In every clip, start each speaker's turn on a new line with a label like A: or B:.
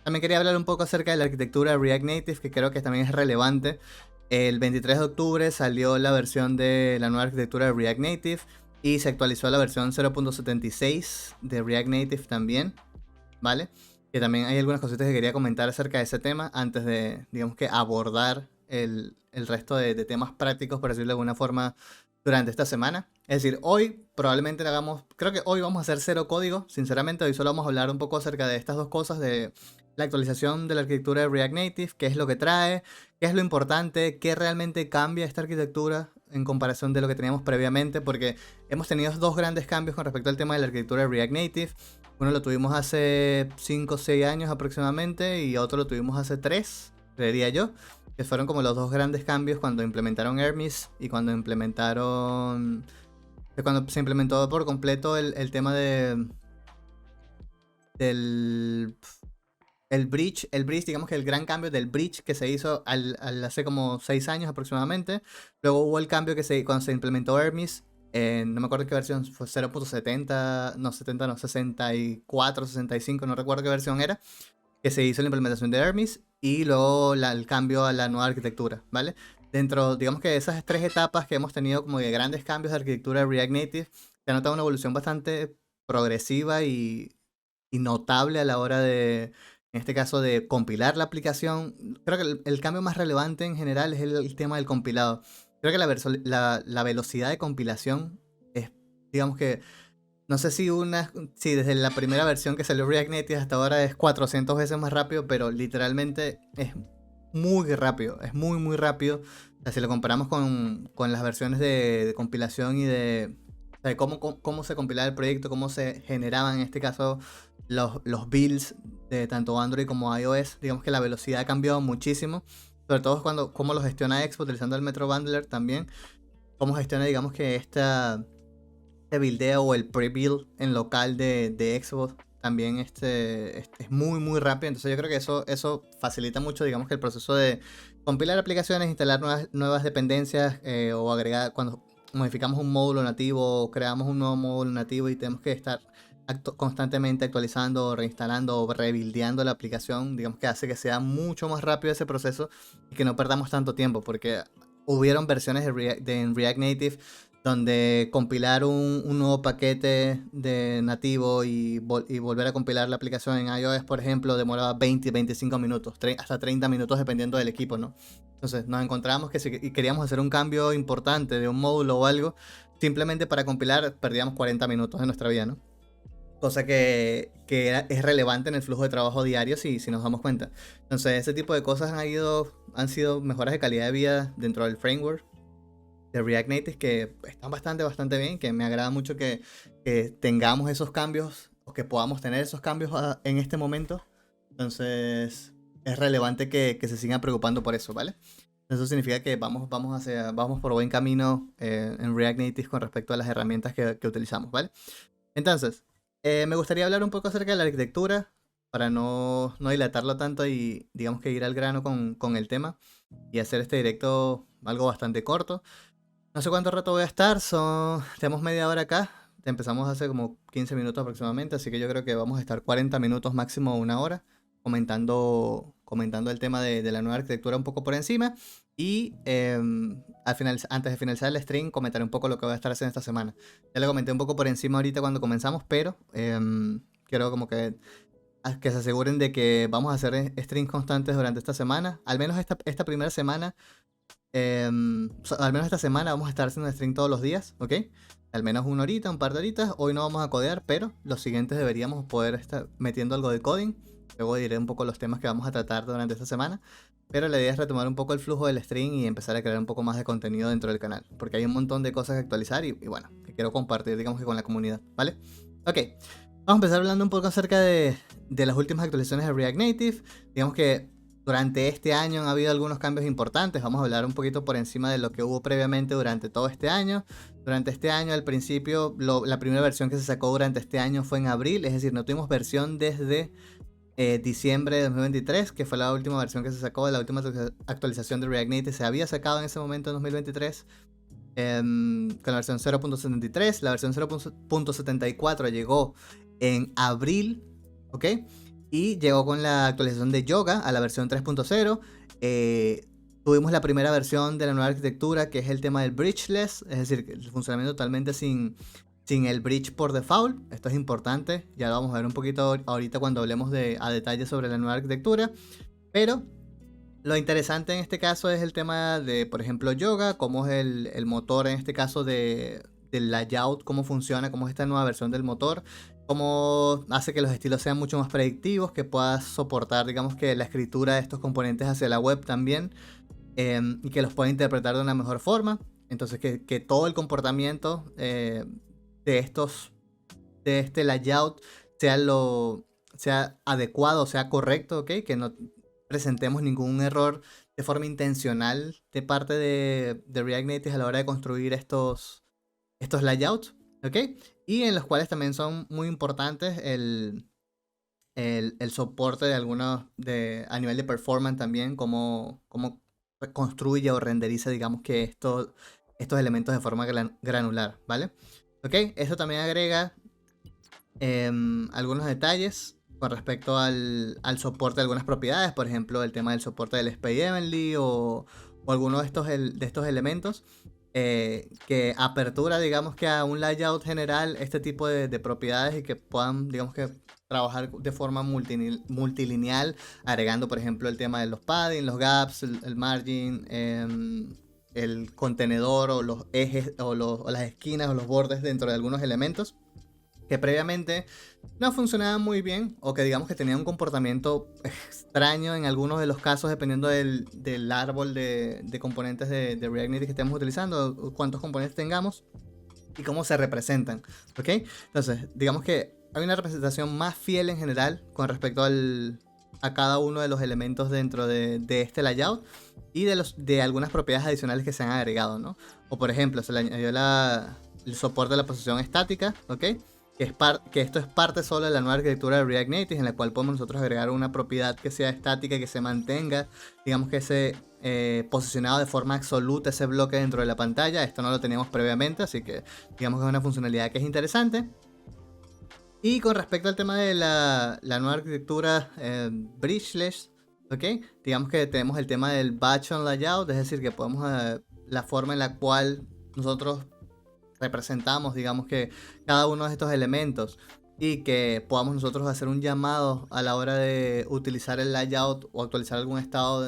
A: También quería hablar un poco acerca de la arquitectura de React Native, que creo que también es relevante. El 23 de octubre salió la versión de la nueva arquitectura de React Native y se actualizó la versión 0.76 de React Native también, ¿vale? Que también hay algunas cositas que quería comentar acerca de ese tema antes de, digamos que, abordar el resto de temas prácticos, por decirlo de alguna forma, durante esta semana. Es decir, hoy probablemente hagamos, creo que hoy vamos a hacer cero código, sinceramente, hoy solo vamos a hablar un poco acerca de estas dos cosas, de la actualización de la arquitectura de React Native, qué es lo que trae, qué es lo importante, qué realmente cambia esta arquitectura en comparación de lo que teníamos previamente, porque hemos tenido dos grandes cambios con respecto al tema de la arquitectura de React Native. Uno lo tuvimos hace 5 o 6 años aproximadamente y otro lo tuvimos hace 3, creería yo, que fueron como los dos grandes cambios cuando implementaron Hermes y cuando implementaron... Cuando se implementó por completo el tema del el bridge, digamos que el gran cambio del bridge que se hizo al hace como 6 años aproximadamente. Luego hubo el cambio cuando se implementó Hermes, no me acuerdo qué versión, fue 0.70, no 70, no, 64, 65, no recuerdo qué versión era, que se hizo la implementación de Hermes y luego el cambio a la nueva arquitectura, ¿vale? Dentro, digamos que de esas tres etapas que hemos tenido como de grandes cambios de arquitectura de React Native, se ha notado una evolución bastante progresiva y notable a la hora de, en este caso, de compilar la aplicación. Creo que el cambio más relevante en general es el tema del compilado. Creo que la velocidad de compilación es, digamos que, no sé si desde la primera versión que salió React Native hasta ahora es 400 veces más rápido, pero literalmente es muy rápido, es muy rápido. O sea, si lo comparamos con las versiones de compilación y o sea, de cómo se compilaba el proyecto, cómo se generaban en este caso los builds de tanto Android como iOS, digamos que la velocidad ha cambiado muchísimo. Sobre todo cómo lo gestiona Expo utilizando el Metro Bundler también. Cómo gestiona, digamos que este buildeo o el pre-build en local de Xbox también es muy rápido. Entonces yo creo que eso facilita mucho, digamos que el proceso de compilar aplicaciones, instalar nuevas dependencias o agregar cuando modificamos un módulo nativo o creamos un nuevo módulo nativo y tenemos que estar constantemente actualizando, o reinstalando o rebuildeando la aplicación, digamos que hace que sea mucho más rápido ese proceso y que no perdamos tanto tiempo, porque hubieron versiones en React Native donde compilar un nuevo paquete de nativo y volver a compilar la aplicación en iOS, por ejemplo, demoraba 20-25 minutos, hasta 30 minutos dependiendo del equipo, ¿no? Entonces nos encontramos que si queríamos hacer un cambio importante de un módulo o algo, simplemente para compilar perdíamos 40 minutos de nuestra vida, ¿no? Cosa que es relevante en el flujo de trabajo diario si nos damos cuenta. Entonces ese tipo de cosas han sido mejoras de calidad de vida dentro del framework de React Native que están bastante bien, que me agrada mucho que tengamos esos cambios o que podamos tener esos cambios en este momento. Entonces es relevante que se sigan preocupando por eso, ¿vale? Eso significa que vamos por buen camino en React Native con respecto a las herramientas que utilizamos, ¿vale? Entonces, me gustaría hablar un poco acerca de la arquitectura para no dilatarlo tanto y digamos que ir al grano con el tema y hacer este directo algo bastante corto. No sé cuánto rato voy a estar, tenemos media hora acá. Empezamos hace como 15 minutos aproximadamente, así que yo creo que vamos a estar 40 minutos máximo una hora comentando el tema de la nueva arquitectura un poco por encima. Y antes de finalizar el stream, comentaré un poco lo que voy a estar haciendo esta semana. Ya lo comenté un poco por encima ahorita cuando comenzamos, pero quiero como que se aseguren de que vamos a hacer streams constantes durante esta semana. Al menos esta primera semana al menos esta semana vamos a estar haciendo stream todos los días, ¿ok? Al menos una horita, un par de horitas. Hoy no vamos a codear, pero los siguientes deberíamos poder estar metiendo algo de coding. Luego diré un poco los temas que vamos a tratar durante esta semana. Pero la idea es retomar un poco el flujo del stream y empezar a crear un poco más de contenido dentro del canal. Porque hay un montón de cosas que actualizar y bueno, que quiero compartir, digamos que con la comunidad, ¿vale? Ok, vamos a empezar hablando un poco acerca de las últimas actualizaciones de React Native. Digamos que durante este año han habido algunos cambios importantes. Vamos a hablar un poquito por encima de lo que hubo previamente durante todo este año. Durante este año, al principio, la primera versión que se sacó durante este año fue en abril. Es decir, no tuvimos versión desde diciembre de 2023, que fue la última versión que se sacó. La última actualización de React Native se había sacado en ese momento en 2023. Con la versión 0.73. La versión 0.74 llegó en abril, ¿ok? Y llegó con la actualización de Yoga a la versión 3.0. Tuvimos la primera versión de la nueva arquitectura, que es el tema del bridgeless, es decir, el funcionamiento totalmente sin el bridge por default. Esto es importante, ya lo vamos a ver un poquito ahorita cuando hablemos a detalle sobre la nueva arquitectura. Pero lo interesante en este caso es el tema de, por ejemplo, Yoga, cómo es el motor en este caso del layout, cómo funciona, cómo es esta nueva versión del motor, cómo hace que los estilos sean mucho más predictivos, que puedas soportar, digamos que la escritura de estos componentes hacia la web también, y que los pueda interpretar de una mejor forma. Entonces que todo el comportamiento de este layout sea adecuado, sea correcto, ¿ok? Que no presentemos ningún error de forma intencional de parte de React Native a la hora de construir estos layouts, ¿ok? Y en los cuales también son muy importantes el soporte de algunos a nivel de performance también, cómo construye o renderiza, digamos que estos elementos de forma granular, ¿vale? Ok, eso también agrega algunos detalles con respecto al soporte de algunas propiedades, por ejemplo, el tema del soporte del SPI Evenly o alguno de estos elementos, que apertura, digamos que a un layout general este tipo de propiedades y que puedan, digamos que trabajar de forma multilineal, agregando, por ejemplo, el tema de los padding, los gaps, el margin, el contenedor o los ejes o las esquinas o los bordes dentro de algunos elementos que previamente no funcionaban muy bien o que digamos que tenían un comportamiento extraño en algunos de los casos dependiendo del árbol de componentes de React Native que estemos utilizando, cuántos componentes tengamos y cómo se representan, ¿ok? Entonces, digamos que hay una representación más fiel en general con respecto a cada uno de los elementos dentro de este layout y de algunas propiedades adicionales que se han agregado, ¿no? O por ejemplo, se le añadió el soporte de la posición estática, ¿ok? Que esto es parte solo de la nueva arquitectura de React Native, en la cual podemos nosotros agregar una propiedad que sea estática y que se mantenga, digamos que ese posicionado de forma absoluta ese bloque dentro de la pantalla. Esto no lo teníamos previamente, así que digamos que es una funcionalidad que es interesante. Y con respecto al tema de la nueva arquitectura bridgeless, ¿ok? Digamos que tenemos el tema del batch on layout, es decir, que podemos la forma en la cual nosotros representamos, digamos que cada uno de estos elementos y que podamos nosotros hacer un llamado a la hora de utilizar el layout o actualizar algún estado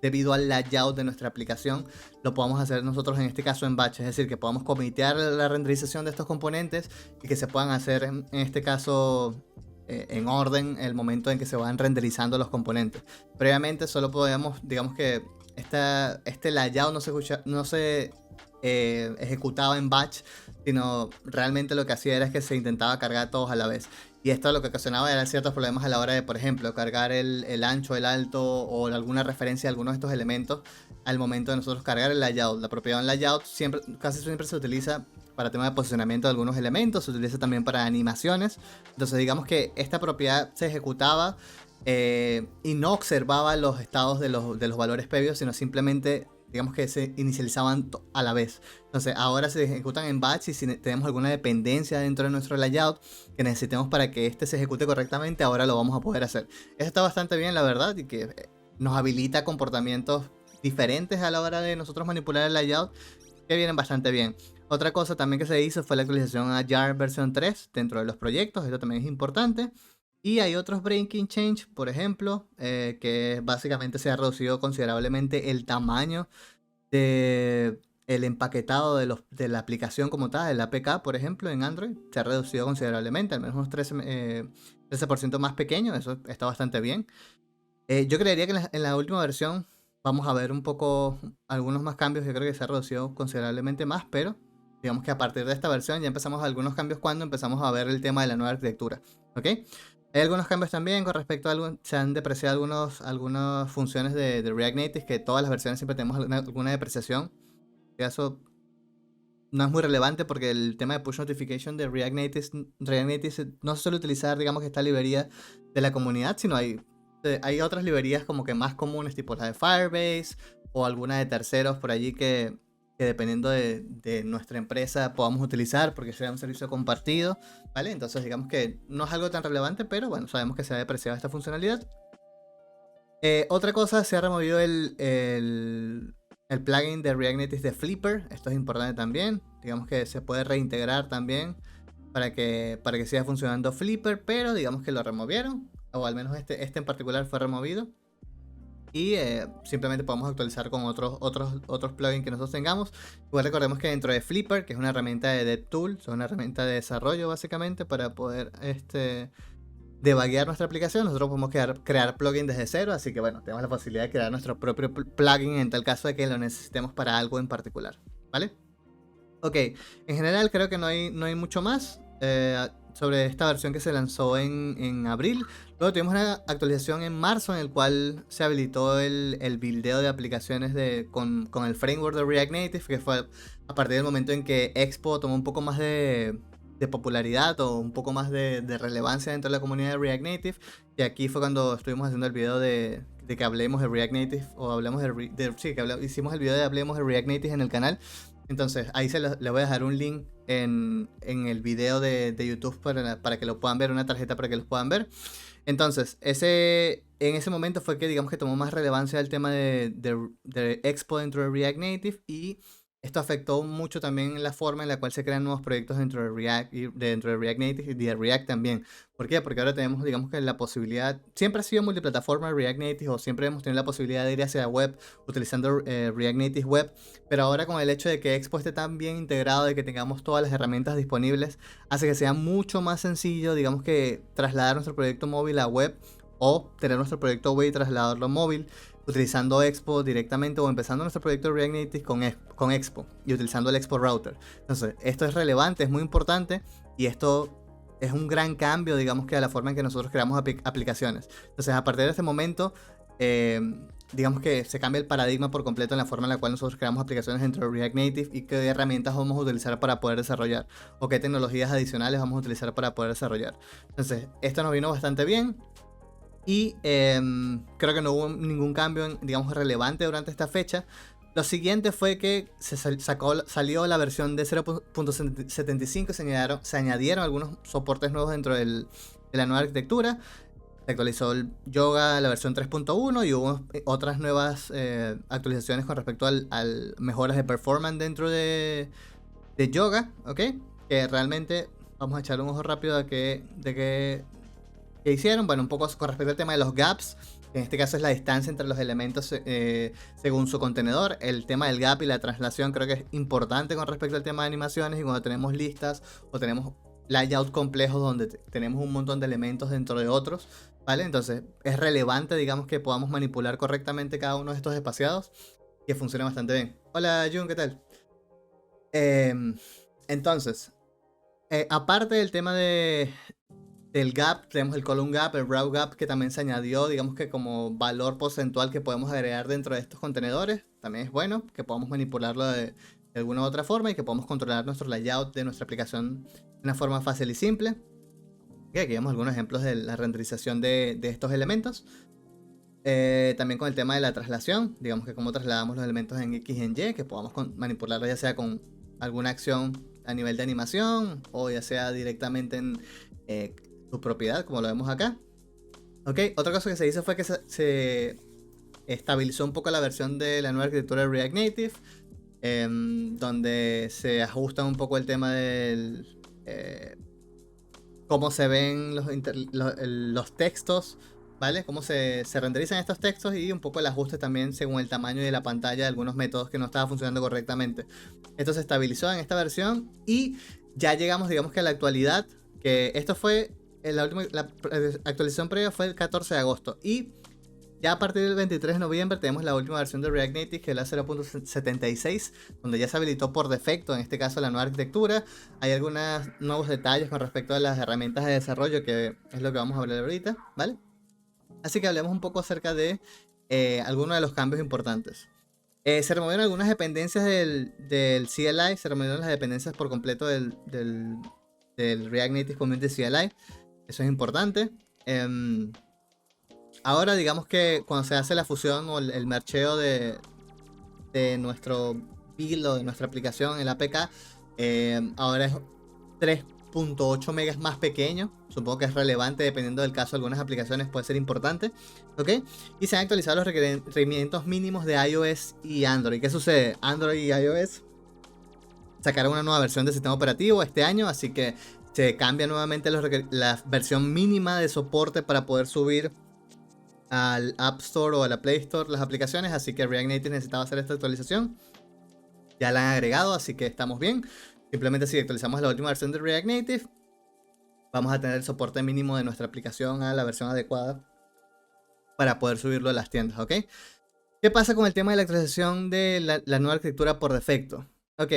A: debido al layout de nuestra aplicación, lo podamos hacer nosotros en este caso en batch, es decir, que podamos comitear la renderización de estos componentes y que se puedan hacer en este caso en orden el momento en que se van renderizando los componentes. Previamente solo podíamos, digamos que este layout no se ejecutaba en batch, sino realmente lo que hacía era que se intentaba cargar todos a la vez. Y esto lo que ocasionaba era ciertos problemas a la hora de, por ejemplo, cargar el ancho, el alto o alguna referencia a algunos de estos elementos al momento de nosotros cargar el layout. La propiedad de un layout casi siempre se utiliza para tema de posicionamiento de algunos elementos, se utiliza también para animaciones. Entonces digamos que esta propiedad se ejecutaba y no observaba los estados de los valores previos, sino simplemente digamos que se inicializaban a la vez. Entonces ahora se ejecutan en batch y si tenemos alguna dependencia dentro de nuestro layout que necesitemos para que este se ejecute correctamente, ahora lo vamos a poder hacer. Eso está bastante bien, la verdad, y que nos habilita comportamientos diferentes a la hora de nosotros manipular el layout que vienen bastante bien. Otra cosa también que se hizo fue la actualización a Jar versión 3 dentro de los proyectos. Esto también es importante. Y hay otros breaking change, por ejemplo, que básicamente se ha reducido considerablemente el tamaño de el empaquetado de la aplicación como tal, el APK, por ejemplo, en Android. Se ha reducido considerablemente, al menos unos 13% más pequeño. Eso está bastante bien. Yo creería que en la última versión vamos a ver un poco algunos más cambios. Yo creo que se ha reducido considerablemente más, pero digamos que a partir de esta versión ya empezamos algunos cambios cuando empezamos a ver el tema de la nueva arquitectura. ¿Ok? Hay algunos cambios también con respecto a se han depreciado algunas funciones de React Native, que todas las versiones siempre tenemos alguna depreciación. Eso no es muy relevante porque el tema de push notification de React Native no se suele utilizar, digamos que esta librería de la comunidad, sino hay otras librerías como que más comunes, tipo la de Firebase o alguna de terceros por allí que que dependiendo de nuestra empresa podamos utilizar porque sea un servicio compartido, ¿vale? Entonces digamos que no es algo tan relevante, pero bueno, sabemos que se ha depreciado esta funcionalidad. Otra cosa, se ha removido el plugin de React Native de Flipper. Esto es importante también. Digamos que se puede reintegrar también para que siga funcionando Flipper, pero digamos que lo removieron, o al menos este en particular fue removido. Y simplemente podemos actualizar con otros plugins que nosotros tengamos. Igual recordemos que dentro de Flipper, que es una herramienta de DevTools, es una herramienta de desarrollo básicamente para poder debuguear nuestra aplicación, nosotros podemos crear plugins desde cero, así que bueno, tenemos la posibilidad de crear nuestro propio plugin en tal caso de que lo necesitemos para algo en particular, ¿vale? Ok, en general creo que no hay mucho más sobre esta versión que se lanzó en abril. Luego tuvimos una actualización en marzo en el cual se habilitó el buildeo de aplicaciones con el framework de React Native, que fue a partir del momento en que Expo tomó un poco más de popularidad o un poco más de relevancia dentro de la comunidad de React Native. Y aquí fue cuando estuvimos haciendo el video de que hablemos de React Native, o hablemos hicimos el video de hablemos de React Native en el canal. Entonces ahí le voy a dejar un link en el video de YouTube para que lo puedan ver, una tarjeta para que los puedan ver. Entonces, en ese momento fue que digamos que tomó más relevancia el tema de Expo dentro de React Native, y esto afectó mucho también la forma en la cual se crean nuevos proyectos dentro de React y dentro de React Native y de React también. ¿Por qué? Porque ahora tenemos, digamos que la posibilidad, siempre ha sido multiplataforma React Native, o siempre hemos tenido la posibilidad de ir hacia web utilizando React Native Web, pero ahora con el hecho de que Expo esté tan bien integrado, de que tengamos todas las herramientas disponibles, hace que sea mucho más sencillo, digamos que trasladar nuestro proyecto móvil a web, o tener nuestro proyecto web y trasladarlo a móvil utilizando Expo directamente, o empezando nuestro proyecto de React Native con Expo y utilizando el Expo Router. Entonces, esto es relevante, es muy importante, y esto es un gran cambio, digamos que a la forma en que nosotros creamos aplicaciones. Entonces, a partir de este momento, digamos que se cambia el paradigma por completo en la forma en la cual nosotros creamos aplicaciones dentro de React Native, y qué herramientas vamos a utilizar para poder desarrollar, o qué tecnologías adicionales vamos a utilizar para poder desarrollar. Entonces, esto nos vino bastante bien. Y creo que no hubo ningún cambio, digamos, relevante durante esta fecha. Lo siguiente fue que salió la versión de 0.75 y se añadieron algunos soportes nuevos dentro de la nueva arquitectura. Se actualizó el Yoga, la versión 3.1, y hubo otras nuevas actualizaciones con respecto al mejoras de performance dentro de Yoga, ¿ok? Que realmente vamos a echarle un ojo rápido de qué hicieron. Bueno, un poco con respecto al tema de los gaps, en este caso es la distancia entre los elementos según su contenedor. El tema del gap y la traslación creo que es importante con respecto al tema de animaciones, y cuando tenemos listas o tenemos layout complejos donde tenemos un montón de elementos dentro de otros, ¿vale? Entonces es relevante, digamos, que podamos manipular correctamente cada uno de estos espaciados, que funciona bastante bien. Hola Jun, ¿qué tal? Entonces, aparte del tema del gap, tenemos el column gap, el row gap, que también se añadió, digamos que como valor porcentual que podemos agregar dentro de estos contenedores. También es bueno que podamos manipularlo de alguna u otra forma, y que podamos controlar nuestro layout de nuestra aplicación de una forma fácil y simple. Y aquí vemos algunos ejemplos de la renderización de estos elementos. También con el tema de la traslación, digamos que cómo trasladamos los elementos en X y en Y, que podamos manipularlo ya sea con alguna acción a nivel de animación, o ya sea directamente en su propiedad, como lo vemos acá. Ok, otra cosa que se hizo fue que se estabilizó un poco la versión de la nueva arquitectura de React Native, donde se ajusta un poco el tema del cómo se ven los textos, ¿vale? Cómo se renderizan estos textos, y un poco el ajuste también según el tamaño de la pantalla de algunos métodos que no estaban funcionando correctamente. Esto se estabilizó en esta versión, y ya llegamos, digamos que a la actualidad, que esto fue la actualización previa fue el 14 de agosto, y ya a partir del 23 de noviembre tenemos la última versión de React Native, que es la 0.76, donde ya se habilitó por defecto, en este caso, la nueva arquitectura. Hay algunos nuevos detalles con respecto a las herramientas de desarrollo, que es lo que vamos a hablar ahorita, ¿vale? Así que hablemos un poco acerca de algunos de los cambios importantes. Se removieron algunas dependencias del CLI, se removieron las dependencias por completo del React Native Community CLI. Eso es importante. Ahora, digamos que cuando se hace la fusión o el mercheo de nuestro build o de nuestra aplicación, el APK, ahora es 3.8 megas más pequeño. Supongo que es relevante, dependiendo del caso, algunas aplicaciones puede ser importante, ¿ok? Y se han actualizado los requerimientos mínimos de iOS y Android. ¿Qué sucede? Android y iOS sacaron una nueva versión del sistema operativo este año, así que se cambia nuevamente la versión mínima de soporte para poder subir al App Store o a la Play Store las aplicaciones, así que React Native necesitaba hacer esta actualización. Ya la han agregado, así que estamos bien. Simplemente si actualizamos la última versión de React Native, vamos a tener el soporte mínimo de nuestra aplicación a la versión adecuada para poder subirlo a las tiendas, ¿ok? ¿Qué pasa con el tema de la actualización de la nueva arquitectura por defecto? Ok,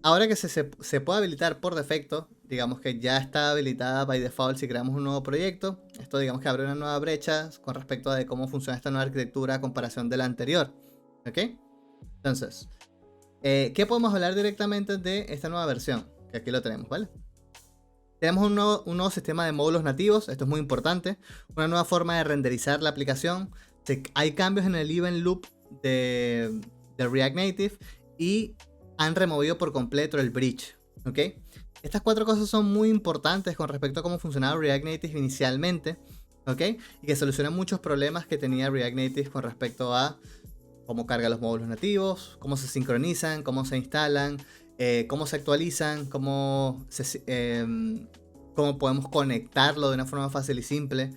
A: ahora que se puede habilitar por defecto, digamos que ya está habilitada by default si creamos un nuevo proyecto. Esto digamos que abre una nueva brecha con respecto a de cómo funciona esta nueva arquitectura a comparación de la anterior, ¿ok? Entonces, ¿qué podemos hablar directamente de esta nueva versión? Que aquí lo tenemos, ¿vale? Tenemos un nuevo sistema de módulos nativos, esto es muy importante. Una nueva forma de renderizar la aplicación. Hay cambios en el event loop de React Native y han removido por completo el bridge, ¿ok? Estas 4 cosas son muy importantes con respecto a cómo funcionaba React Native inicialmente, ¿ok? Y que solucionan muchos problemas que tenía React Native con respecto a cómo carga los módulos nativos, cómo se sincronizan, cómo se instalan, cómo se actualizan, cómo podemos conectarlo de una forma fácil y simple,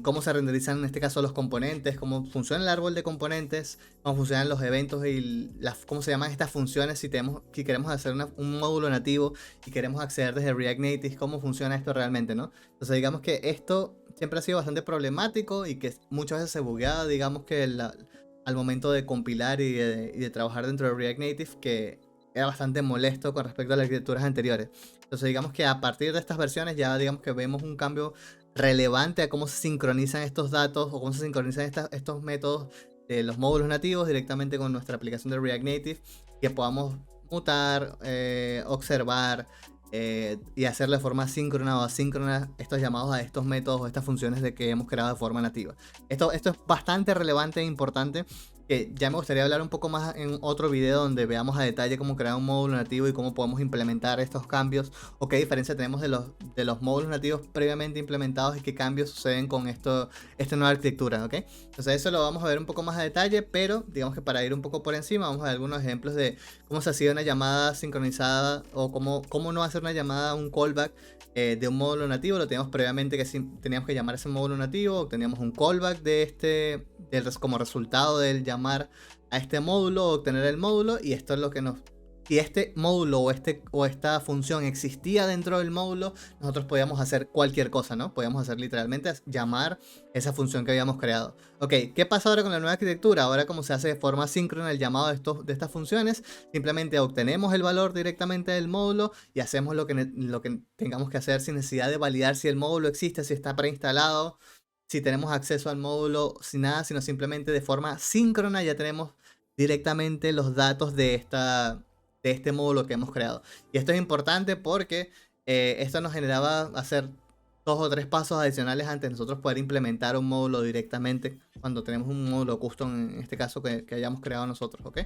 A: cómo se renderizan en este caso los componentes, cómo funciona el árbol de componentes, cómo funcionan los eventos y cómo se llaman estas funciones si queremos hacer un módulo nativo y queremos acceder desde React Native, cómo funciona esto realmente, ¿no? Entonces digamos que esto siempre ha sido bastante problemático y que muchas veces se bugueaba, digamos que al momento de compilar y de trabajar dentro de React Native, que era bastante molesto con respecto a las arquitecturas anteriores. Entonces digamos que a partir de estas versiones ya digamos que vemos un cambio relevante a cómo se sincronizan estos datos o cómo se sincronizan estos métodos de los módulos nativos directamente con nuestra aplicación de React Native, que podamos mutar, observar y hacer de forma síncrona o asíncrona estos llamados a estos métodos o estas funciones de que hemos creado de forma nativa. Esto es bastante relevante e importante, que ya me gustaría hablar un poco más en otro video donde veamos a detalle cómo crear un módulo nativo y cómo podemos implementar estos cambios o qué diferencia tenemos de los módulos nativos previamente implementados y qué cambios suceden con esta nueva arquitectura, ¿ok? Entonces eso lo vamos a ver un poco más a detalle, pero digamos que para ir un poco por encima vamos a ver algunos ejemplos de cómo se hacía una llamada sincronizada o cómo no hacer una llamada, un callback de un módulo nativo. Lo teníamos previamente que teníamos que llamar ese módulo nativo, teníamos un callback como resultado del llamar a este módulo o obtener el módulo, y esto es lo que si este módulo o esta función existía dentro del módulo, nosotros podíamos hacer cualquier cosa, ¿no? Podíamos hacer literalmente llamar esa función que habíamos creado. Ok, ¿qué pasa ahora con la nueva arquitectura? Ahora, como se hace de forma síncrona el llamado de estas funciones, simplemente obtenemos el valor directamente del módulo y hacemos lo que tengamos que hacer sin necesidad de validar si el módulo existe, si está preinstalado, si tenemos acceso al módulo, sin nada, sino simplemente de forma síncrona ya tenemos directamente los datos de este módulo que hemos creado. Y esto es importante porque esto nos generaba hacer 2 o 3 pasos adicionales antes de nosotros poder implementar un módulo directamente cuando tenemos un módulo custom, en este caso que hayamos creado nosotros, ¿ok?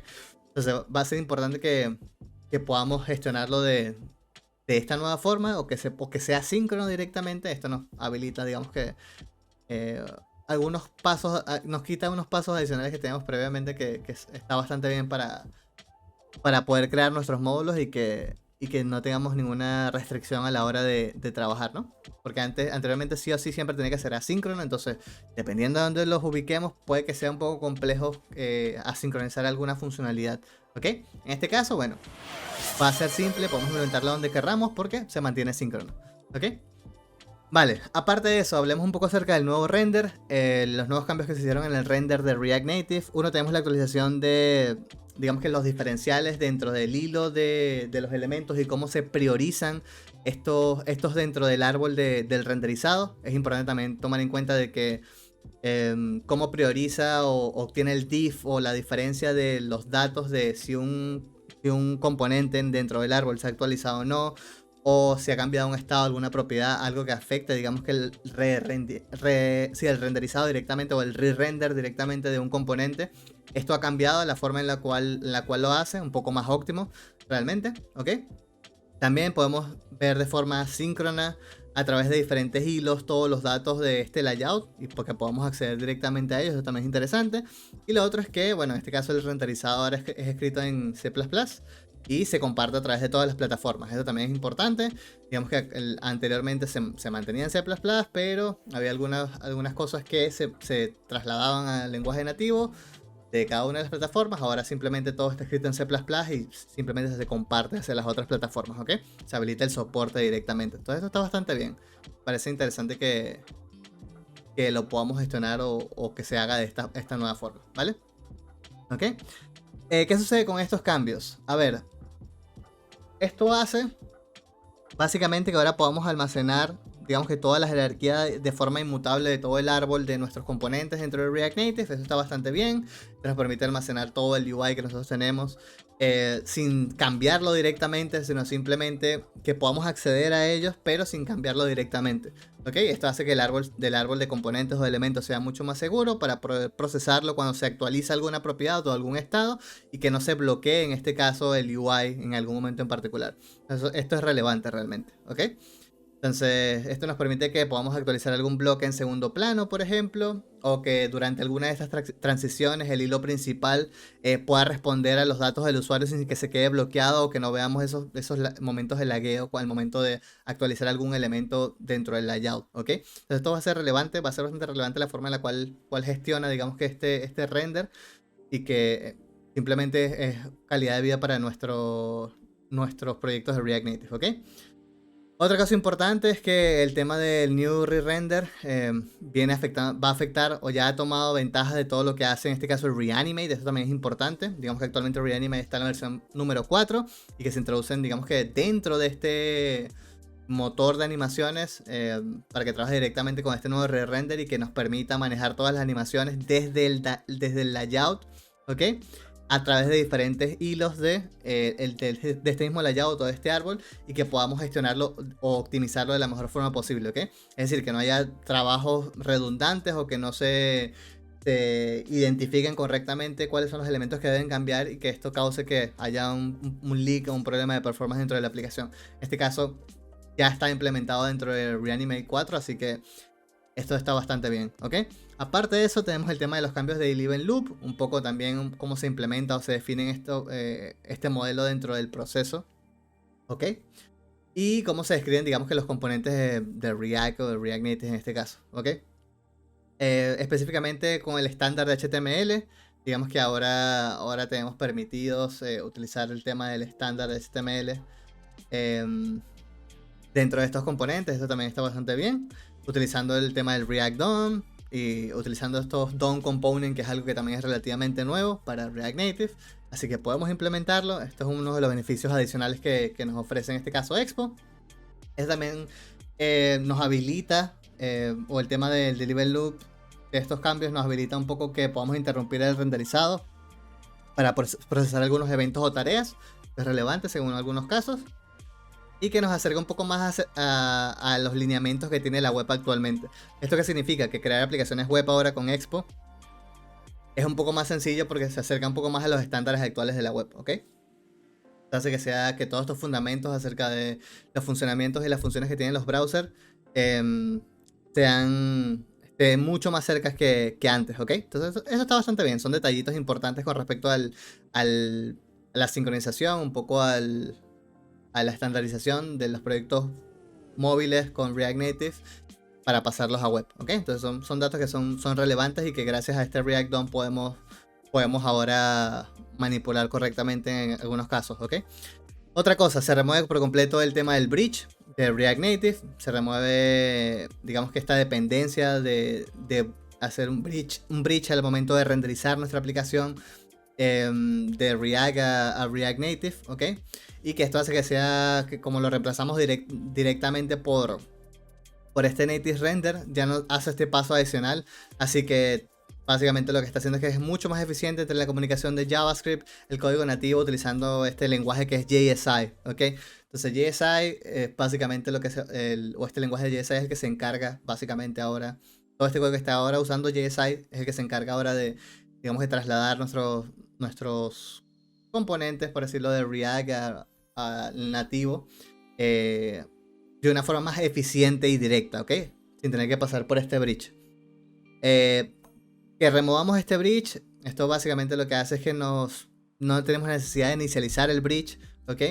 A: Entonces va a ser importante que podamos gestionarlo de esta nueva forma o que sea síncrono directamente. Esto nos habilita, digamos que algunos pasos, nos quita unos pasos adicionales que teníamos previamente que está bastante bien para poder crear nuestros módulos y que no tengamos ninguna restricción a la hora de trabajar, ¿no? Porque anteriormente sí o sí siempre tenía que ser asíncrono, entonces dependiendo de dónde los ubiquemos puede que sea un poco complejo asincronizar alguna funcionalidad, ¿ok? En este caso, bueno, va a ser simple, podemos implementarlo donde querramos porque se mantiene síncrono, ¿ok? Vale, aparte de eso, hablemos un poco acerca del nuevo render, los nuevos cambios que se hicieron en el render de React Native. Uno, tenemos la actualización de, digamos que los diferenciales dentro del hilo de los elementos y cómo se priorizan estos dentro del árbol del renderizado. Es importante también tomar en cuenta de que cómo prioriza o obtiene el diff o la diferencia de los datos de si un componente dentro del árbol se ha actualizado o no. o si ha cambiado un estado, alguna propiedad, algo que afecte, digamos que el el renderizado directamente o el re-render directamente de un componente. Esto ha cambiado la forma en la cual lo hace, un poco más óptimo realmente, ¿ok? También podemos ver de forma síncrona a través de diferentes hilos todos los datos de este layout, y porque podemos acceder directamente a ellos. Eso también es interesante. Y lo otro es que, bueno, en este caso el renderizador ahora es escrito en C++ y se comparte a través de todas las plataformas. Eso también es importante. Digamos que anteriormente se mantenía en C++, pero había algunas cosas que se trasladaban al lenguaje nativo de cada una de las plataformas. Ahora simplemente todo está escrito en C++ y simplemente se comparte hacia las otras plataformas, ¿ok? Se habilita el soporte directamente. Entonces esto está bastante bien. Parece interesante que lo podamos gestionar o que se haga de esta nueva forma, ¿vale? ¿Ok? ¿Qué sucede con estos cambios? A ver, esto hace básicamente que ahora podamos almacenar, digamos que toda la jerarquía de forma inmutable de todo el árbol de nuestros componentes dentro de React Native. Eso está bastante bien. Nos permite almacenar todo el UI que nosotros tenemos sin cambiarlo directamente, sino simplemente que podamos acceder a ellos, pero sin cambiarlo directamente. ¿Ok? Esto hace que el árbol de componentes o de elementos sea mucho más seguro para poder procesarlo cuando se actualiza alguna propiedad o algún estado, y que no se bloquee en este caso el UI en algún momento en particular. Esto es relevante realmente, ¿ok? Entonces, esto nos permite que podamos actualizar algún bloque en segundo plano, por ejemplo, o que durante alguna de estas transiciones el hilo principal pueda responder a los datos del usuario sin que se quede bloqueado, o que no veamos esos momentos de lagueo al momento de actualizar algún elemento dentro del layout, ¿ok? Entonces, esto va a ser relevante, va a ser bastante relevante la forma en la cual gestiona, digamos que este render, y que simplemente es calidad de vida para nuestros proyectos de React Native, ¿ok? Otra cosa importante es que el tema del New Re-Render va a afectar o ya ha tomado ventaja de todo lo que hace en este caso el Reanimate. Eso también es importante. Digamos que actualmente Reanimate está en la versión número 4 y que se introducen, digamos que dentro de este motor de animaciones para que trabaje directamente con este nuevo Re-Render y que nos permita manejar todas las animaciones desde el layout, ¿ok? A través de diferentes hilos de este mismo layout o de este árbol, y que podamos gestionarlo o optimizarlo de la mejor forma posible, ¿ok? Es decir, que no haya trabajos redundantes o que no se identifiquen correctamente cuáles son los elementos que deben cambiar, y que esto cause que haya un leak o un problema de performance dentro de la aplicación. En este caso ya está implementado dentro de Reanimate 4, así que esto está bastante bien, ¿ok? Aparte de eso, tenemos el tema de los cambios de Live en Loop, un poco también cómo se implementa o se define este modelo dentro del proceso, ¿ok? Y cómo se describen, digamos que los componentes de React o de React Native en este caso, ¿ok? Específicamente con el estándar de HTML, digamos que ahora tenemos permitidos utilizar el tema del estándar de HTML dentro de estos componentes. Esto también está bastante bien, utilizando el tema del React DOM y utilizando estos DOM Component, que es algo que también es relativamente nuevo para React Native, así que podemos implementarlo. Esto es uno de los beneficios adicionales que nos ofrece en este caso Expo. Esto también nos habilita, o el tema del Deliver Loop de estos cambios nos habilita un poco que podamos interrumpir el renderizado para procesar algunos eventos o tareas. Es relevante según algunos casos, y que nos acerca un poco más a los lineamientos que tiene la web actualmente. ¿Esto qué significa? Que crear aplicaciones web ahora con Expo es un poco más sencillo porque se acerca un poco más a los estándares actuales de la web, ¿ok? Hace que todos estos fundamentos acerca de los funcionamientos y las funciones que tienen los browsers sean mucho más cerca que antes, ¿ok? Entonces eso está bastante bien. Son detallitos importantes con respecto a la sincronización, un poco a la estandarización de los proyectos móviles con React Native para pasarlos a web, ¿ok? Entonces son datos que son relevantes y que gracias a este React DOM podemos ahora manipular correctamente en algunos casos, ¿ok? Otra cosa, se remueve por completo el tema del bridge de React Native. Se remueve, digamos que esta dependencia de hacer un bridge al momento de renderizar nuestra aplicación de React a React Native, ¿ok? Y que esto hace que como lo reemplazamos directamente por este Native Render, ya no hace este paso adicional. Así que básicamente lo que está haciendo es que es mucho más eficiente entre la comunicación de JavaScript, el código nativo, utilizando este lenguaje que es JSI, ¿ok? Entonces JSI es básicamente lo que o este lenguaje de JSI es el que se encarga básicamente ahora, todo este código que está ahora usando JSI es el que se encarga ahora de, digamos, de trasladar nuestros componentes, por decirlo, de React al nativo eh, de una forma más eficiente y directa, ¿ok? Sin tener que pasar por este bridge. Que removamos este bridge, esto básicamente lo que hace es que no tenemos necesidad de inicializar el bridge, ¿ok?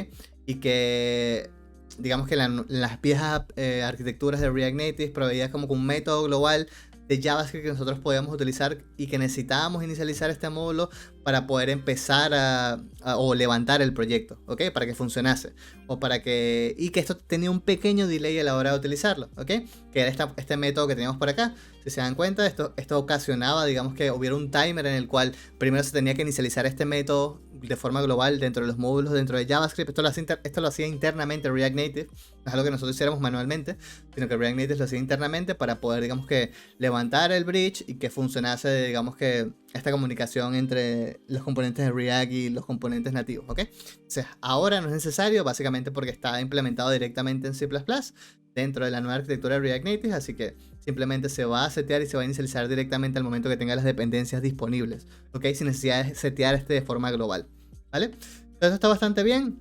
A: Y que digamos que las viejas arquitecturas de React Native proveían como un método global de JavaScript que nosotros podíamos utilizar y que necesitábamos inicializar este módulo para poder empezar o levantar el proyecto, ¿ok? Para que funcionase. Y que esto tenía un pequeño delay a la hora de utilizarlo, ¿ok? Que era este método que teníamos por acá. Si se dan cuenta, esto ocasionaba, digamos, que hubiera un timer en el cual primero se tenía que inicializar este método de forma global dentro de los módulos dentro de JavaScript. Esto lo hacía internamente React Native. No es algo que nosotros hiciéramos manualmente, sino que React Native lo hacía internamente para poder, digamos, que levantar el bridge y que funcionase, digamos, que esta comunicación entre los componentes de React y los componentes nativos, ¿ok? Entonces, ahora no es necesario, básicamente porque está implementado directamente en C++ dentro de la nueva arquitectura de React Native, así que simplemente se va a setear y se va a inicializar directamente al momento que tenga las dependencias disponibles, ¿ok? Sin necesidad de setear de forma global, ¿vale? Entonces, eso está bastante bien.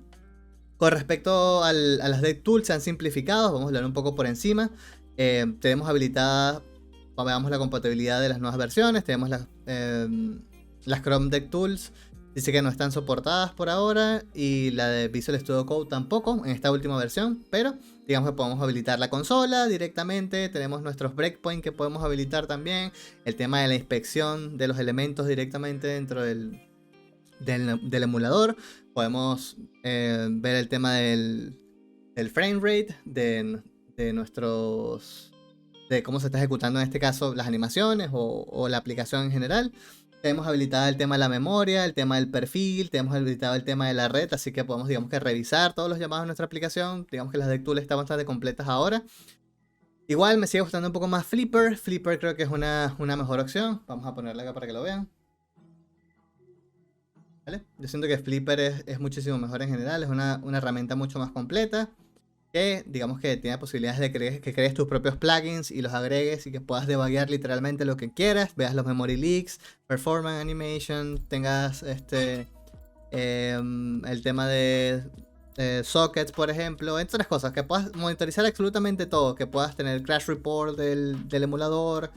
A: Con respecto a las DevTools, se han simplificado, vamos a hablar un poco por encima. Tenemos habilitada, veamos la compatibilidad de las nuevas versiones, tenemos las Chrome DevTools, dice que no están soportadas por ahora, y la de Visual Studio Code tampoco en esta última versión, pero digamos que podemos habilitar la consola directamente, tenemos nuestros breakpoints que podemos habilitar también, el tema de la inspección de los elementos directamente dentro del emulador, podemos ver el tema del frame rate, de cómo se está ejecutando en este caso las animaciones o la aplicación en general. Tenemos habilitado el tema de la memoria, el tema del perfil, tenemos habilitado el tema de la red, así que podemos, digamos, que revisar todos los llamados de nuestra aplicación. Digamos que las DevTools están bastante completas ahora. Igual me sigue gustando un poco más Flipper. Flipper creo que es una mejor opción. Vamos a ponerla acá para que lo vean. ¿Vale? Yo siento que Flipper es muchísimo mejor en general, es una herramienta mucho más completa, que digamos que tiene posibilidades de que crees tus propios plugins y los agregues y que puedas debuguear literalmente lo que quieras, veas los memory leaks, performance animation, tengas el tema de sockets, por ejemplo, entre otras cosas, que puedas monitorizar absolutamente todo, que puedas tener crash report del emulador,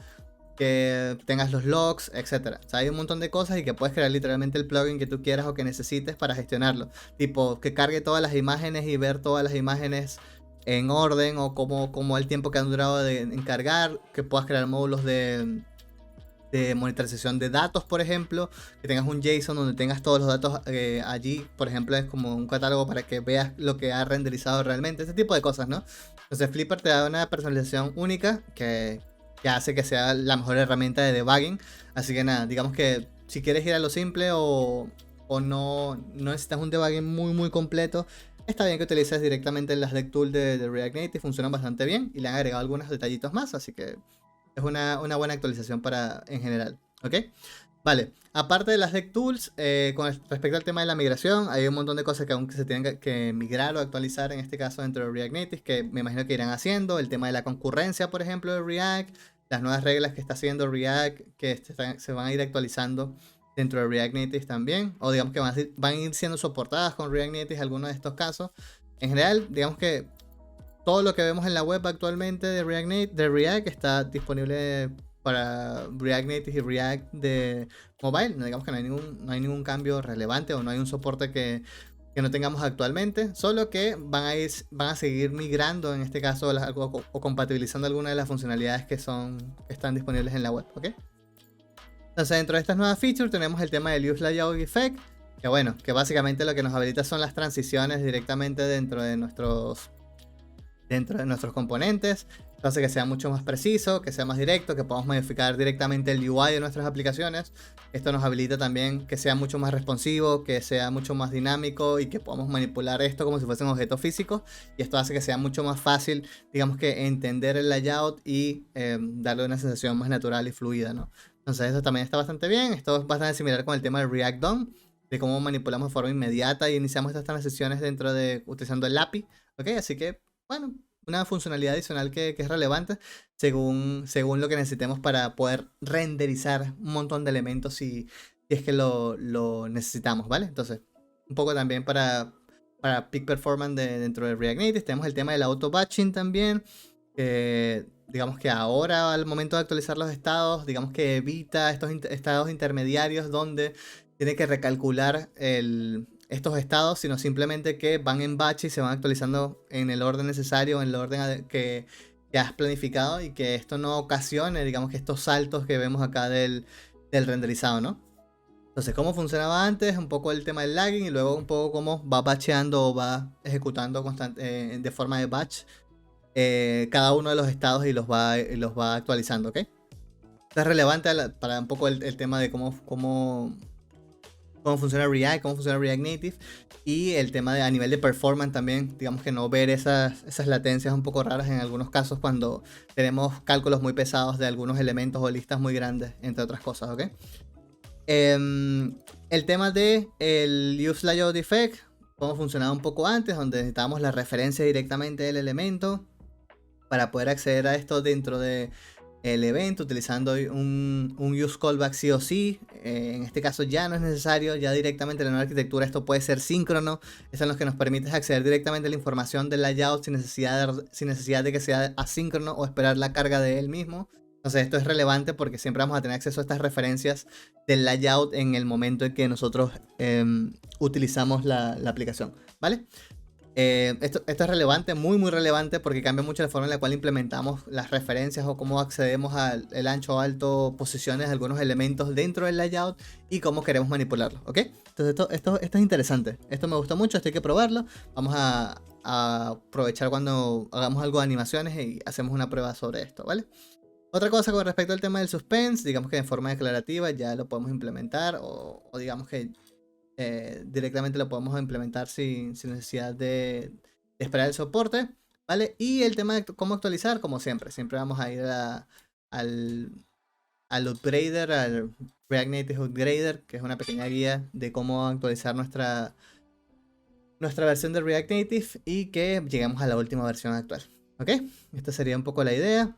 A: que tengas los logs, etcétera. O sea, hay un montón de cosas y que puedes crear literalmente el plugin que tú quieras o que necesites para gestionarlo. Tipo, que cargue todas las imágenes y ver todas las imágenes en orden, o como el tiempo que han durado en cargar, que puedas crear módulos de monitorización de datos, por ejemplo, que tengas un JSON donde tengas todos los datos allí, por ejemplo, es como un catálogo para que veas lo que ha renderizado realmente, ese tipo de cosas, ¿no? Entonces Flipper te da una personalización única que hace que sea la mejor herramienta de debugging. Así que nada, digamos que si quieres ir a lo simple o no necesitas un debugging muy completo, está bien que utilices directamente las DevTools de React Native, funcionan bastante bien y le han agregado algunos detallitos más, así que es una buena actualización en general, ¿ok? Vale, aparte de las DevTools, con respecto al tema de la migración, hay un montón de cosas que aún se tienen que migrar o actualizar, en este caso dentro de React Native, que me imagino que irán haciendo. El tema de la concurrencia, por ejemplo, de React, las nuevas reglas que está haciendo React, que se van a ir actualizando dentro de React Native también, o digamos que van a ir siendo soportadas con React Native algunos de estos casos. En general, digamos que todo lo que vemos en la web actualmente de React está disponible para React Native y React de mobile. No, digamos que no hay ningún cambio relevante o no hay un soporte que no tengamos actualmente, solo que van a seguir migrando, en este caso, o compatibilizando algunas de las funcionalidades que están disponibles en la web, ¿ok? Entonces, dentro de estas nuevas features tenemos el tema del Use Layout Effect, que bueno, que básicamente lo que nos habilita son las transiciones directamente dentro de nuestros componentes. Entonces, que sea mucho más preciso, que sea más directo, que podamos modificar directamente el UI de nuestras aplicaciones. Esto nos habilita también que sea mucho más responsivo, que sea mucho más dinámico y que podamos manipular esto como si fuesen objetos físicos. Y esto hace que sea mucho más fácil, digamos, que entender el layout y darle una sensación más natural y fluida, ¿no? Entonces eso también está bastante bien. Esto es bastante similar con el tema de React DOM, de cómo manipulamos de forma inmediata y iniciamos estas transiciones dentro de utilizando el API, ¿ok? Así que, bueno, una funcionalidad adicional que es relevante según lo que necesitemos para poder renderizar un montón de elementos si es que lo necesitamos, ¿vale? Entonces, un poco también para peak performance dentro de React Native. Tenemos el tema del auto batching también, que digamos que ahora al momento de actualizar los estados, digamos que evita estos estados intermediarios donde tiene que recalcular estos estados, sino simplemente que van en batch y se van actualizando en el orden necesario, en el orden que has planificado, y que esto no ocasione, digamos que estos saltos que vemos acá del renderizado, ¿no? Entonces, cómo funcionaba antes, un poco el tema del lagging y luego un poco cómo va batcheando o va ejecutando de forma de batch cada uno de los estados y los va actualizando, ¿ok? Esto es relevante para un poco el tema de cómo funciona React, cómo funciona React Native, y el tema de a nivel de performance también, digamos que no ver esas latencias un poco raras en algunos casos cuando tenemos cálculos muy pesados de algunos elementos o listas muy grandes, entre otras cosas, ¿ok? El tema de el Use Layout Effect, cómo funcionaba un poco antes, donde necesitábamos la referencia directamente del elemento para poder acceder a esto dentro de el evento utilizando un use callback sí o sí. En este caso ya no es necesario, ya directamente en la nueva arquitectura esto puede ser síncrono. Eso es lo que nos permite acceder directamente a la información del layout sin necesidad de que sea asíncrono o esperar la carga de él mismo. Entonces esto es relevante porque siempre vamos a tener acceso a estas referencias del layout en el momento en que nosotros utilizamos la aplicación, ¿vale? Esto es relevante, muy muy relevante, porque cambia mucho la forma en la cual implementamos las referencias o cómo accedemos al el ancho, alto, posiciones de algunos elementos dentro del layout y cómo queremos manipularlo, ¿ok? Entonces esto es interesante, esto me gustó mucho, esto hay que probarlo. Vamos a aprovechar cuando hagamos algo de animaciones y hacemos una prueba sobre esto, ¿vale? Otra cosa con respecto al tema del suspense, digamos que de forma declarativa ya lo podemos implementar, o digamos que directamente lo podemos implementar sin necesidad de esperar el soporte, ¿vale? Y el tema de cómo actualizar, como siempre vamos a ir al, al upgrader, al React Native Upgrader, que es una pequeña guía de cómo actualizar nuestra versión de React Native y que lleguemos a la última versión actual, ¿ok? Esta sería un poco la idea.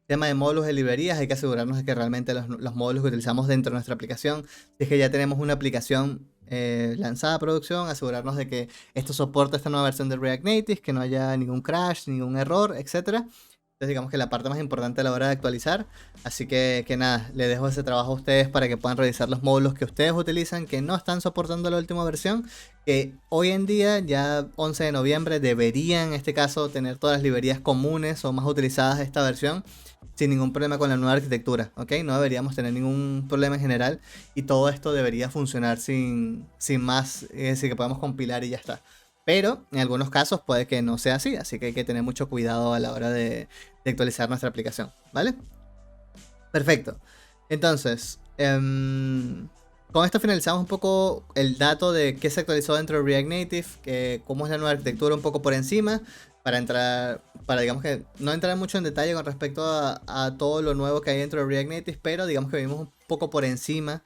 A: Tema de módulos de librerías, hay que asegurarnos de que realmente los módulos que utilizamos dentro de nuestra aplicación, si es que ya tenemos una aplicación lanzada a producción, asegurarnos de que esto soporta esta nueva versión de React Native, que no haya ningún crash, ningún error, etcétera. Entonces digamos que la parte más importante a la hora de actualizar. Así que nada, le dejo ese trabajo a ustedes para que puedan revisar los módulos que ustedes utilizan que no están soportando la última versión, que hoy en día, ya 11 de noviembre, deberían en este caso tener todas las librerías comunes o más utilizadas de esta versión sin ningún problema con la nueva arquitectura, ¿ok? No deberíamos tener ningún problema en general y todo esto debería funcionar sin más, es decir, que podamos compilar y ya está. Pero en algunos casos puede que no sea así que hay que tener mucho cuidado a la hora de actualizar nuestra aplicación, ¿vale? Perfecto. Entonces, con esto finalizamos un poco el dato de qué se actualizó dentro de React Native, cómo es la nueva arquitectura un poco por encima, para digamos que no entrar mucho en detalle con respecto a todo lo nuevo que hay dentro de React Native, pero digamos que vimos un poco por encima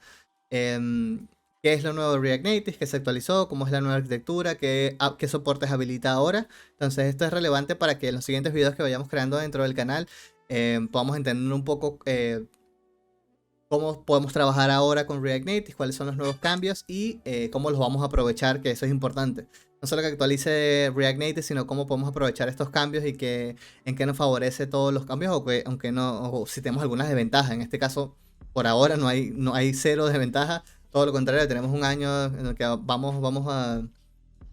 A: qué es lo nuevo de React Native, qué se actualizó, cómo es la nueva arquitectura, qué soportes habilita ahora. Entonces esto es relevante para que en los siguientes videos que vayamos creando dentro del canal podamos entender un poco cómo podemos trabajar ahora con React Native, cuáles son los nuevos cambios y cómo los vamos a aprovechar, que eso es importante. No solo que actualice React Native, sino cómo podemos aprovechar estos cambios y en qué nos favorece todos los cambios, aunque no, o si tenemos algunas desventajas. En este caso, por ahora no hay cero desventaja. Todo lo contrario, tenemos un año en el que vamos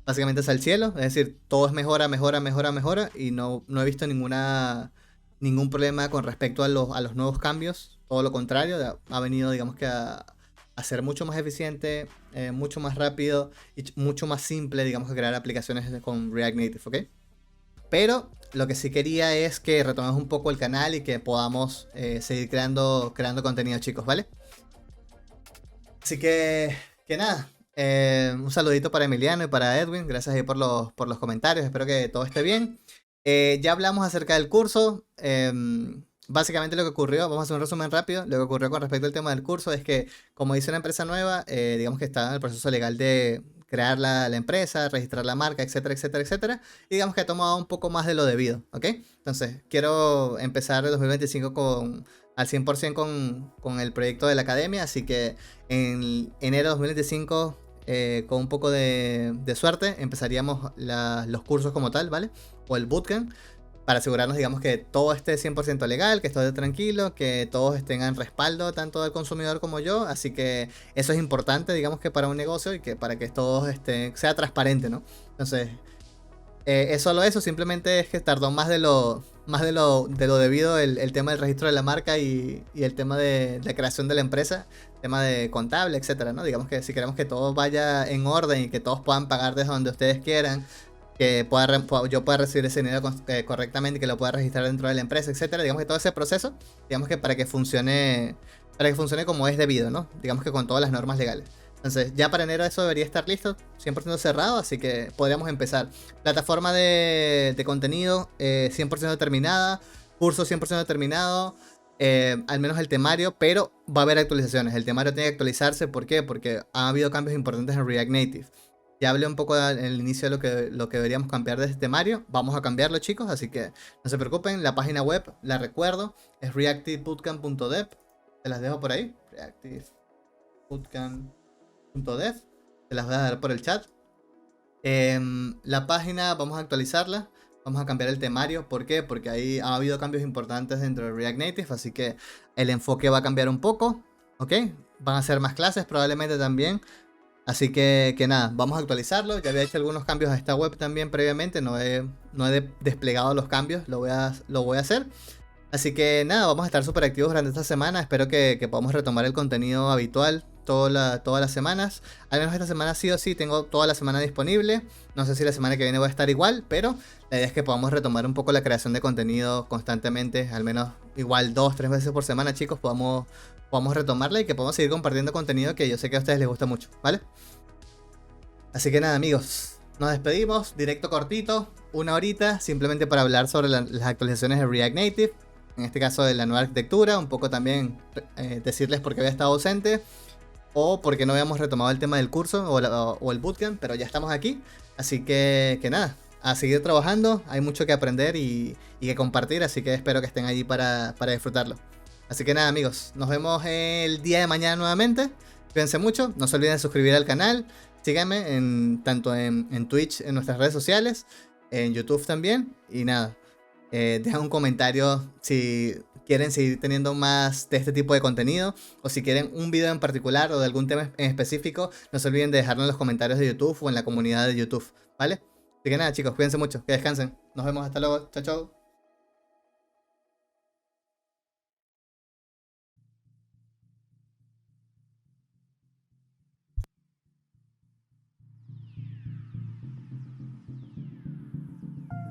A: básicamente hacia el cielo. Es decir, todo es mejora, mejora, mejora, mejora. Y no he visto ningún problema con respecto a los nuevos cambios. Todo lo contrario, ha venido, digamos que a ser mucho más eficiente, mucho más rápido y mucho más simple, digamos, que crear aplicaciones con React Native, ¿ok? Pero lo que sí quería es que retomemos un poco el canal y que podamos seguir creando contenido, chicos, ¿vale? Así que nada, un saludito para Emiliano y para Edwin, gracias ahí por los comentarios, espero que todo esté bien. Ya hablamos acerca del curso. básicamente lo que ocurrió, vamos a hacer un resumen rápido, lo que ocurrió con respecto al tema del curso es que como hice una empresa nueva, digamos que está en el proceso legal de crear la empresa, registrar la marca, etcétera, etcétera, etcétera, y digamos que ha tomado un poco más de lo debido, ¿ok? Entonces, quiero empezar el 2025 al 100% con el proyecto de la academia, así que en enero de 2025, con un poco de suerte, empezaríamos los cursos como tal, ¿vale? O el bootcamp, para asegurarnos, digamos, que todo esté 100% legal, que todo esté tranquilo, que todos tengan respaldo, tanto del consumidor como yo. Así que eso es importante, digamos, que para un negocio y que para que todo sea transparente, ¿no? Entonces, es solo eso, simplemente es que tardó más de lo debido el tema del registro de la marca y el tema de la creación de la empresa, tema de contable, etcétera, ¿no? Digamos que si queremos que todo vaya en orden y que todos puedan pagar desde donde ustedes quieran, que yo pueda recibir ese dinero correctamente, que lo pueda registrar dentro de la empresa, etcétera. Digamos que todo ese proceso, digamos que para que funcione como es debido, ¿no? Digamos que con todas las normas legales. Entonces, ya para enero eso debería estar listo, 100% cerrado, así que podríamos empezar. Plataforma de contenido 100% terminada, curso 100% terminado, al menos el temario, pero va a haber actualizaciones. El temario tiene que actualizarse, ¿por qué? Porque ha habido cambios importantes en React Native. Ya hablé un poco en el inicio de lo que deberíamos cambiar de este temario. Vamos a cambiarlo, chicos, así que no se preocupen. La página web, la recuerdo, es reactivebootcamp.dev. Se las dejo por ahí. Reactivebootcamp.dev. Se las voy a dar por el chat. La página vamos a actualizarla. Vamos a cambiar el temario. ¿Por qué? Porque ahí ha habido cambios importantes dentro de React Native. Así que el enfoque va a cambiar un poco. ¿Ok? Van a ser más clases probablemente también. Así que nada, vamos a actualizarlo. Ya había hecho algunos cambios a esta web también previamente. No he desplegado los cambios. Lo voy a hacer. Así que nada, vamos a estar súper activos durante esta semana. Espero que podamos retomar el contenido habitual todas las semanas. Al menos esta semana sí o sí tengo toda la semana disponible. No sé si la semana que viene va a estar igual, pero la idea es que podamos retomar un poco la creación de contenido constantemente. Al menos igual 2, 3 veces por semana, chicos. Podamos retomarla y que podamos seguir compartiendo contenido que yo sé que a ustedes les gusta mucho, ¿vale? Así que nada, amigos, nos despedimos, directo cortito, 1 horita, simplemente para hablar sobre las actualizaciones de React Native, en este caso de la nueva arquitectura, un poco también decirles por qué había estado ausente o por qué no habíamos retomado el tema del curso o el bootcamp, pero ya estamos aquí, así que nada, a seguir trabajando, hay mucho que aprender y que compartir, así que espero que estén allí para disfrutarlo. Así que nada, amigos, nos vemos el día de mañana nuevamente. Cuídense mucho, no se olviden de suscribir al canal. Síganme tanto en Twitch, en nuestras redes sociales, en YouTube también. Y nada, dejen un comentario si quieren seguir teniendo más de este tipo de contenido. O si quieren un video en particular o de algún tema en específico, no se olviden de dejarlo en los comentarios de YouTube o en la comunidad de YouTube, ¿vale? Así que nada, chicos, cuídense mucho, que descansen. Nos vemos, hasta luego, chao, chao.